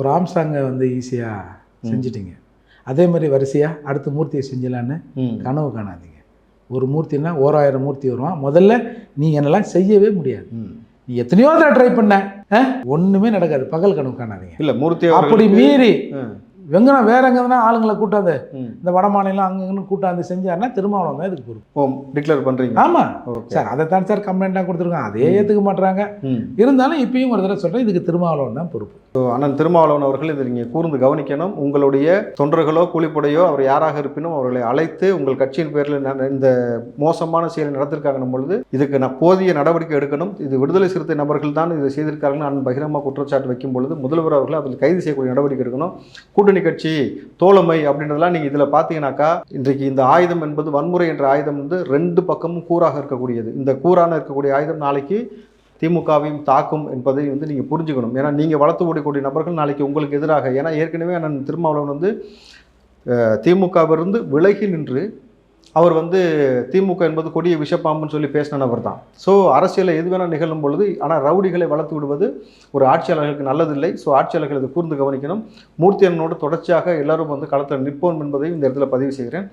ஒரு ஆம்சாங்கை வந்து ஈஸியாக செஞ்சிட்டிங்க. அதே மாதிரி வரிசையாக அடுத்த மூர்த்தியை செஞ்சலான்னு கனவு காணாதீங்க. ஒரு மூர்த்தின்னா 1000 மூர்த்தி வருவான். முதல்ல நீங்கள் என்னெல்லாம் செய்யவே முடியாது. நீ எத்தனையோ தடவை ட்ரை பண்ண, ஒன்றுமே நடக்காது. பகல் கனவு காணாதீங்க. இல்லை மூர்த்தி அப்படி மீறி வெங்கனா வேற எங்கன்னா ஆளுங்களை கூட்டாந்து இந்த வட மாநிலம் அங்கன்னு கூட்டாந்து செஞ்சாருன்னா திருமாவளவன் தான் இதுக்கு பொறுப்பு. டிக்ளேர் பண்ணுறீங்க? ஆமாம் சார், அதை தான் சார் கம்ப்ளைண்ட்டாக கொடுத்துருக்காங்க. அதே ஏற்றுக்க மாட்டுறாங்க. இருந்தாலும் இப்பயும் ஒரு தடவை சொல்கிறேன், இதுக்கு திருமாவளவன் தான் பொறுப்பு. அண்ணன் திருமாவளவன் அவர்கள் இதை நீங்கள் கூர்ந்து கவனிக்கணும். உங்களுடைய தொண்டர்களோ கூலிப்படையோ அவர் யாராக இருப்பினும் அவர்களை அழைத்து உங்கள் கட்சியின் பேரில் இந்த மோசமான செயலை நடத்திருக்காங்கன்னும் பொழுது இதுக்கு போதிய நடவடிக்கை எடுக்கணும். இது விடுதலை சிறுத்தை நபர்கள் தான் இதை செய்திருக்காங்கன்னு அண்ணன் பகிரமாக குற்றச்சாட்டு வைக்கும் பொழுது முதல்வர் அவர்கள் அதில் கைது செய்யக்கூடிய நடவடிக்கை எடுக்கணும். கூட்டணி கட்சி தோழமை அப்படின்றதெல்லாம் நீங்கள் இதில் பார்த்தீங்கன்னாக்கா இன்றைக்கு இந்த ஆயுதம் என்பது வன்முறை என்ற ஆயுதம் வந்து 2 பக்கமும் கூறாக இருக்கக்கூடியது. இந்த கூறான இருக்கக்கூடிய ஆயுதம் நாளைக்கு திமுகவையும் தாக்கும் என்பதை வந்து நீங்கள் புரிஞ்சுக்கணும். ஏன்னா நீங்கள் வளர்த்து ஓடக்கூடிய நபர்கள் நாளைக்கு உங்களுக்கு எதிராக, ஏன்னா ஏற்கனவே அண்ணன் திருமாவளவன் வந்து திமுகவிலிருந்து விலகி நின்று அவர் வந்து திமுக என்பது கொடிய விஷப்பாம்புன்னு சொல்லி பேசின நபர் தான். ஸோ அரசியலில் எது வேணால் நிகழும் பொழுது ஆனால் ரவுடிகளை வளர்த்து விடுவது ஒரு ஆட்சியாளர்களுக்கு நல்லதில்லை. ஸோ ஆட்சியாளர்கள் இதை கூர்ந்து கவனிக்கணும். மூர்த்தி அண்ணனோடு தொடர்ச்சியாக எல்லாரும் வந்து களத்தில் நிற்போம் என்பதையும் இந்த இடத்துல பதிவு செய்கிறேன்.